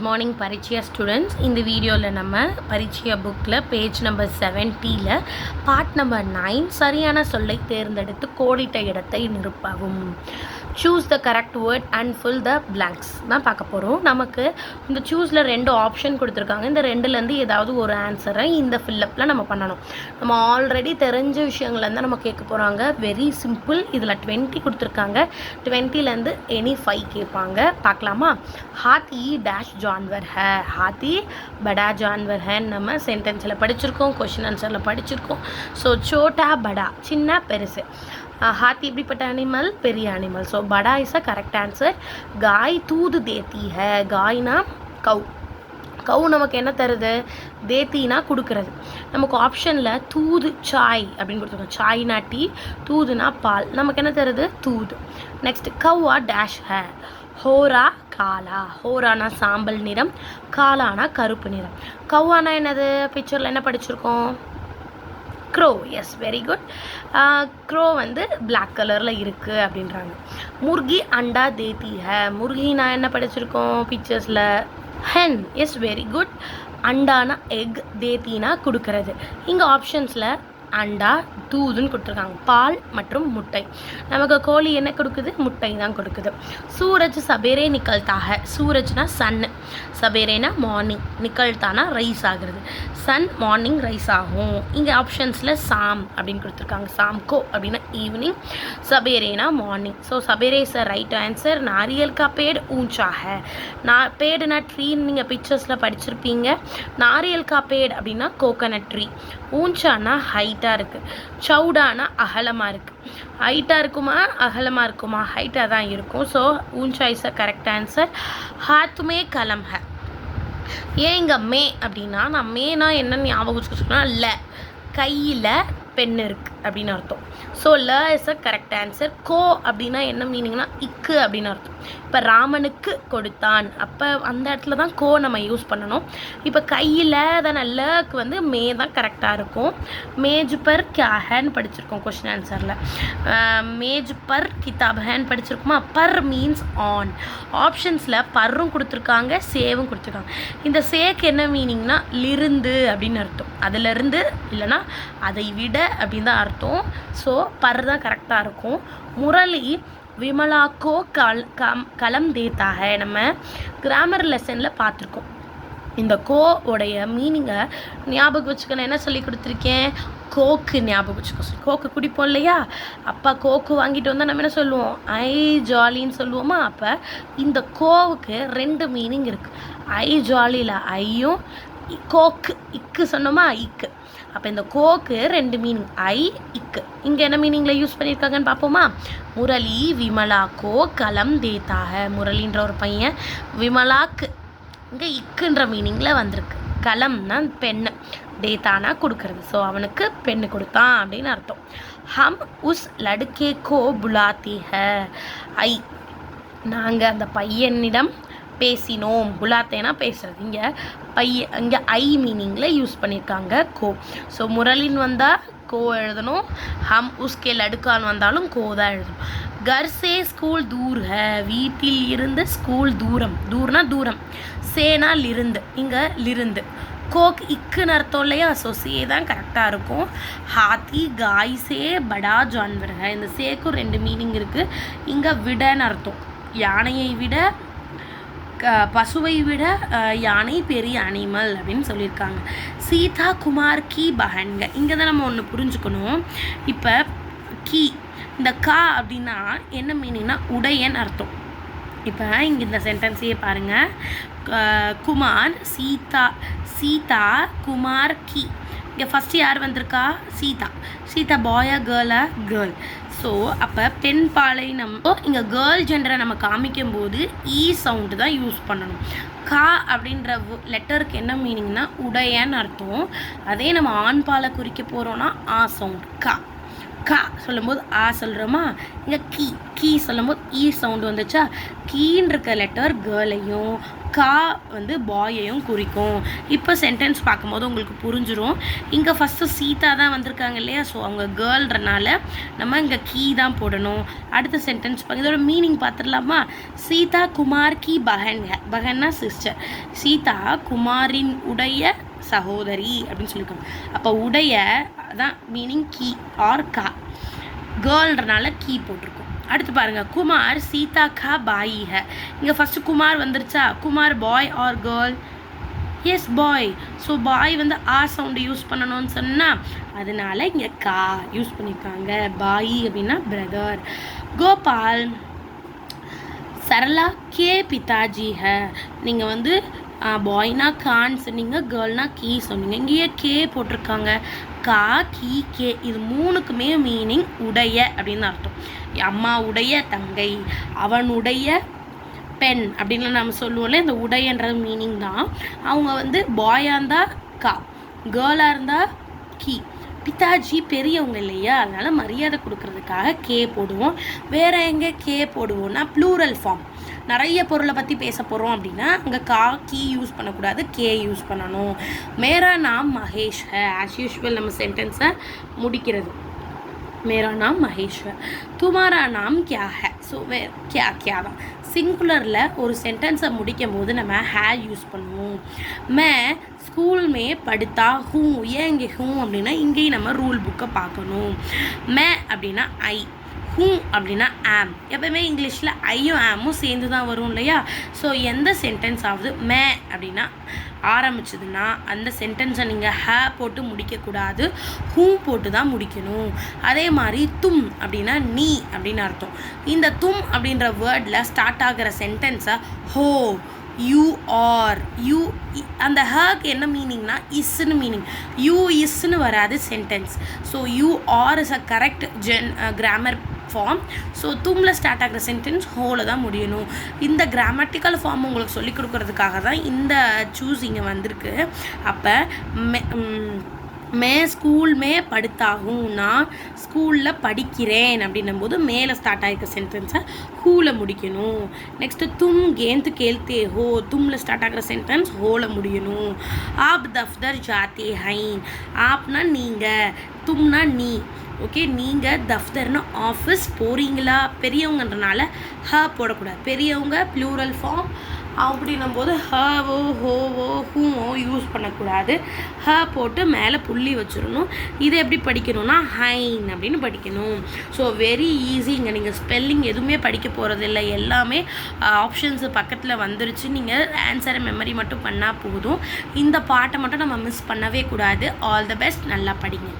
Good morning பரிச்சயா students. இந்த வீடியோவில் நம்ம பரிச்சயா புக்கில் பேஜ் நம்பர் 70ல் பார்ட் நம்பர் 9 சரியான சொல்லை தேர்ந்தெடுத்து கோடிட்ட இடத்தை நிரப்பவும். Choose the correct word and fill the blanks தான் பார்க்க போகிறோம். நமக்கு இந்த சூஸில் 2 ஆப்ஷன் கொடுத்துருக்காங்க. இந்த 2லேருந்து ஏதாவது ஒரு ஆன்சரை இந்த ஃபில்லப்பில் நம்ம பண்ணணும். நம்ம ஆல்ரெடி தெரிஞ்ச விஷயங்கள்லேருந்து நம்ம கேட்க போகிறாங்க. Very simple. இதில் 20 கொடுத்துருக்காங்க. 20லேருந்து எனி 5 கேட்பாங்க. பார்க்கலாமா? हाथी डैश जानवर है, हाथी बड़ा जानवर है நம்ம சென்டென்ஸில் படிச்சிருக்கோம், கொஷின் ஆன்சரில் படிச்சிருக்கோம். ஸோ சோட்டா படா சின்ன பெருசு. हाथी எப்படிப்பட்ட அனிமல்? பெரிய animal. So Bada is a correct answer. गाय दूध देती है, गायனா கவு. கவு நமக்கு என்ன தருது? தேத்தினா கொடுக்கறது. நமக்கு ஆப்ஷனில் தூது சாய் அப்படின்னு கொடுத்துருக்கோம். சாய்னா டீ, தூதுனா பால். நமக்கு என்ன தருது? தூது. நெக்ஸ்ட் கவ்வா டேஷ் ஹே, ஹோரா காலா. ஹோரானா சாம்பல் நிறம், காலானா கருப்பு நிறம். கவ்வானா என்னது? பிக்சரில் என்ன படிச்சிருக்கோம்? Crow. Yes, very good. Crow வந்து பிளாக் கலரில் இருக்குது அப்படின்றாங்க. முர்கி அண்டா தேத்தி ஹே, முர்கினா என்ன படிச்சிருக்கோம் பிக்சர்ஸில்? ஹென். Yes, very good. அண்டானா எக், தேத்தினா கொடுக்கறது. இங்கே ஆப்ஷன்ஸில் அண்டா தூதுன்னு கொடுத்துருக்காங்க. பால் மற்றும் முட்டை. நமக்கு கோழி என்ன கொடுக்குது? முட்டை தான் கொடுக்குது. சூரஜ் சபேரே நிக்கல்தாக. சூரஜ்னா சன், சபேரேனா மார்னிங், நிக்கல்தானா ரைஸ் ஆகுறது. சன் மார்னிங் ரைஸ் ஆகும். இங்கே ஆப்ஷன்ஸில் சாம் அப்படின்னு கொடுத்துருக்காங்க. சாம்கோ அப்படின்னா ஈவினிங், சபேரேனா மார்னிங். ஸோ சபேரே இஸ் ரைட் ஆன்சர். நாரியல் கா பேட் ஊஞ்சா ஹே. பேடுனா ட்ரீன்னு நீங்கள் பிக்சர்ஸில் படிச்சிருப்பீங்க. நாரியல் கா பேட் அப்படின்னா கோகனட் ட்ரீ. ஊஞ்சானா ஹைட்டாக இருக்குது. சவுடானா அகலமாக இருக்குது. ஹைட்டாக இருக்குமா அகலமாக இருக்குமா? ஹைட்டாக தான் இருக்கும். ஸோ ஊஞ்சா இஸ் அ கரெக்ட் ஆன்சர். ஹாத்துமே கலம் ஹே. ஏன் இங்கே மே அப்படின்னா, நான் மேனா என்னன்னு ஞாபகம் வச்சுக்கோன்னா ல, கையில் பெண் இருக்குது அப்படின்னு அர்த்தம். ஸோ ல இஸ் அ கரெக்ட் ஆன்சர். கோ அப்படின்னா என்ன மீனிங்னா இக்கு அப்படின்னு அர்த்தம். இப்போ ராமனுக்கு கொடுத்தான், அப்போ அந்த இடத்துல தான் கோ நம்ம யூஸ் பண்ணணும். இப்போ கையில் தானே, லக்கு வந்து மே தான் கரெக்டாக இருக்கும். மேஜ் பர் கியா ஹேன்னு படிச்சிருக்கோம் கொஷின் ஆன்சரில். மேஜ் பர் கிதாப் ஹேன்னு படிச்சிருக்கோமா? பர் மீன்ஸ் ஆன். ஆப்ஷன்ஸில் பர்ரும் கொடுத்துருக்காங்க, சேவும் கொடுத்துருக்காங்க. இந்த சேக்கு என்ன மீனிங்னா லிருந்து அப்படின்னு அர்த்தம். அதிலிருந்து இல்லைனா அதை விட அப்படின்னு தான் அர்த்தம். ஸோ பர் தான் கரெக்டாக இருக்கும். முரளி விமலாக்கோ கலம் தேத்தாக நம்ம கிராமர் லெசனில் பார்த்துருக்கோம். இந்த கோ உடைய மீனிங்கை ஞாபகம் வச்சுக்கணும். என்ன சொல்லி கொடுத்துருக்கேன்? கோக்கு ஞாபகம் வச்சுக்கோ. கோக்கு குடிப்போம் இல்லையா? அப்போ கோக்கு வாங்கிட்டு வந்தால் நம்ம என்ன சொல்லுவோம்? ஐ ஜாலின்னு சொல்லுவோமா? அப்போ இந்த கோவுக்கு 2 மீனிங் இருக்குது. ஐ ஜாலியில் ஐயும், கோக்கு இக்கு சொன்னோமா? இக்கு. அப்போ இந்த கோக்கு 2 மீனிங், ஐ இக்கு. இங்கே என்ன மீனிங்கில் யூஸ் பண்ணியிருக்காங்கன்னு பார்ப்போமா? முரளி விமலாக்கோ கலம் தேத்தாக. முரளின்ற ஒரு பையன், விமலாக்கு இங்கே இக்குன்ற மீனிங்கில் வந்திருக்கு. கலம்னா பெண்ணு, தேத்தானா கொடுக்கறது. ஸோ அவனுக்கு பெண்ணு கொடுத்தான் அப்படின்னு அர்த்தம். ஹம் உஸ் லடுக்கே கோ புலாத்தி ஹே. ஐ நாங்கள் அந்த பையனிடம் பேசினோம். புலாத்தேனா பேசுறது. இங்கே ஐ மீனிங்கில் யூஸ் பண்ணியிருக்காங்க கோ. ஸோ முரளின் வந்தால் கோ எழுதணும். ஹம் உஸ்கே லடுக்கான் வந்தாலும் கோ தான் எழுதணும். கர்சே ஸ்கூல் தூர் ஹே, வீட்டில் இருந்து ஸ்கூல் தூரம். தூர்னா தூரம், சேனா லிருந்து, இங்கே லிருந்து. கோக் இக்குன்னு அர்த்தம் இல்லையா? ஸோ சே தான் கரெக்டாக இருக்கும். ஹாத்தி காய் சே படா ஜான்வர் ஹே. இந்த சேக்கும் 2 மீனிங் இருக்குது. இங்கே விடன்னு அர்த்தம். யானையை விட, பசுவை விட யானை பெரிய அனிமல் அப்படின்னு சொல்லியிருக்காங்க. சீதா குமார் கி பஹன்க. இங்கே தான் நம்ம ஒன்று புரிஞ்சுக்கணும். இப்போ கி, இந்த கா அப்படின்னா என்ன மீனிங்னா உடையன்னு அர்த்தம். இப்போ இங்கே இந்த சென்டென்ஸையே பாருங்கள். குமார் சீதா, சீதா குமார் கி. இங்கே ஃபஸ்ட்டு யார் வந்திருக்கா? சீதா. சீதா பாயா கேர்ளா? கேர்ள். ஸோ அப்போ பெண் பாலை நம்ம இங்கே கேர்ள் ஜெண்டரை நம்ம காமிக்கும் போது ஈ சவுண்டு தான் யூஸ் பண்ணணும். கா அப்படின்ற லெட்டருக்கு என்ன மீனிங்னா உடையன்னு அர்த்தம். அதே நம்ம ஆண் பாலை குறிக்க போகிறோன்னா ஆ சவுண்ட். கா கா சொல்லும்போது ஆ சொல்கிறோமா? இங்கே கீ, கீ சொல்லும்போது ஈ சவுண்டு வந்துச்சா? கீன்னு இருக்க லெட்டர் கேர்ளையும், கா வந்து பாயையும் குறிக்கும். இப்போ சென்டென்ஸ் பார்க்கும்போது உங்களுக்கு புரிஞ்சிடும். இங்கே ஃபஸ்ட்டு சீதா தான் வந்திருக்காங்க இல்லையா, ஸோ அவங்க கேர்ள்ன்றனால நம்ம இங்கே கீ தான் போடணும். அடுத்த சென்டென்ஸ் பார்க்க இதோட மீனிங் பார்த்துடலாமா? சீதா குமார் கி பஹன், பஹன்னா சிஸ்டர். சீதா குமாரின் உடைய சகோதரி அப்படின்னு சொல்லியிருக்காங்க. அப்போ உடைய தான் மீனிங் கீ ஆர் கா, கேர்ள்ன்றனால கீ போட்டிருக்கோம். அடுத்து பாருங்கள், குமார் சீதா கா பாயி ஹை. இங்கே ஃபஸ்ட்டு குமார் வந்துருச்சா? Kumar boy or girl? Yes boy. So boy வந்து ஆ சவுண்டு யூஸ் பண்ணணும்னு சொன்னால் அதனால இங்கே கா யூஸ் பண்ணியிருக்காங்க. பாயி அப்படின்னா பிரதர். கோபால் சரளா கே பிதாஜி ஹை. நீங்கள் வந்து பாய்னா கான்னு சொன்னீங்க, கேர்ள்னா கீ சொன்னீங்க. இங்கேயே கே போட்டிருக்காங்க. கா கீ கே இது மூணுக்குமே மீனிங் உடைய அப்படின்னு அர்த்தம். அம்மா உடைய தங்கை, அவனுடைய பெண் அப்படின்னு நம்ம சொல்லுவோம்ல, இந்த உடையன்ற மீனிங் தான். அவங்க வந்து பாயாக இருந்தால் கா, கேர்ளாக இருந்தால் கீ. பிதாஜி பெரியவங்க இல்லையா, அதனால் மரியாதை கொடுக்கறதுக்காக கே போடுவோம். வேறு எங்கே கே போடுவோம்னா ப்ளூரல் ஃபார்ம், நிறைய பொருளை பற்றி பேச போகிறோம் அப்படின்னா அங்கே கா கீ யூஸ் பண்ணக்கூடாது, கே யூஸ் பண்ணணும். மேரா நாம் மகேஷ் ஹை. ஆஸ் யூஷுவல் நம்ம சென்டென்ஸை முடிக்கிறது. मेरा नाम महेश है. तुम्हारा नाम क्या है? ஸோ क्या क्या தான் சிங்குலரில் ஒரு சென்டென்ஸை முடிக்கும் போது நம்ம ஹே யூஸ் பண்ணுவோம். மே ஸ்கூல் மே படுத்தா ஹூ. ஏன் இங்கே ஹூ அப்படின்னா இங்கேயும் நம்ம ரூல் புக்கை பார்க்கணும். மே அப்படின்னா ஐ, ஹூ அப்படின்னா ஆம். எப்பவுமே இங்கிலீஷில் ஐயும் ஆமும் சேர்ந்து தான் வரும் இல்லையா. ஸோ எந்த சென்டென்ஸ் ஆகுது மே அப்படின்னா ஆரம்பிச்சதுன்னா அந்த சென்டென்ஸை நீங்கள் ஹே போட்டு முடிக்கக்கூடாது, ஹூ போட்டு தான் முடிக்கணும். அதே மாதிரி தும் அப்படின்னா நீ அப்படின்னு அர்த்தம். இந்த தும் அப்படின்ற வேர்டில் ஸ்டார்ட் ஆகிற சென்டென்ஸை ஹோ, யூ ஆர், யூ அந்த ஹக்கு என்ன மீனிங்னா இஸ்ன்னு மீனிங். யூ இஸ்ன்னு வராது sentence. So you are is a correct grammar form. So தும்மில் ஸ்டார்ட் ஆகிற சென்டென்ஸ் ஹோவில் தான் முடியணும். இந்த கிராமட்டிக்கல் ஃபார்ம் உங்களுக்கு சொல்லிக் கொடுக்கறதுக்காக தான் இந்த சூஸ் இங்கே வந்திருக்கு. அப்போ மே ஸ்கூல் மே படுத்தாகும், நான் ஸ்கூலில் படிக்கிறேன் அப்படின்னும் போது மேலே ஸ்டார்ட் ஆகிருக்க சென்டென்ஸை ஹூவில் முடிக்கணும். நெக்ஸ்ட்டு தும் கேந்து கேள்தே ஹோ, தும்மில் ஸ்டார்ட் ஆகிற சென்டென்ஸ் ஹோவில் முடியணும். ஆப் தஃப்தர் ஜாத்தே ஹைன். ஆப்னா நீங்கள், தும்னா நீ. ஓகே, நீங்கள் தஃப்தர்னு ஆஃபீஸ் போகிறீங்களா, பெரியவங்கன்றனால ஹ போடக்கூடாது. பெரியவங்க ப்ளூரல் ஃபார்ம் அப்படின்னும் போது ஹவோ ஹோவோ ஹூவோ யூஸ் பண்ணக்கூடாது. ஹ போட்டு மேலே புள்ளி வச்சிடணும். இதை எப்படி படிக்கணும்னா ஹைன் அப்படின்னு படிக்கணும். So very easy. இங்கே நீங்கள் ஸ்பெல்லிங் எதுவுமே படிக்க போகிறதில்ல, எல்லாமே ஆப்ஷன்ஸு பக்கத்தில் வந்துருச்சு. நீங்கள் ஆன்சரை மெமரி மட்டும் பண்ணால் போதும். இந்த பாட்டை மட்டும் நம்ம மிஸ் பண்ணவே கூடாது. ஆல் த பெஸ்ட், நல்லா படிங்க.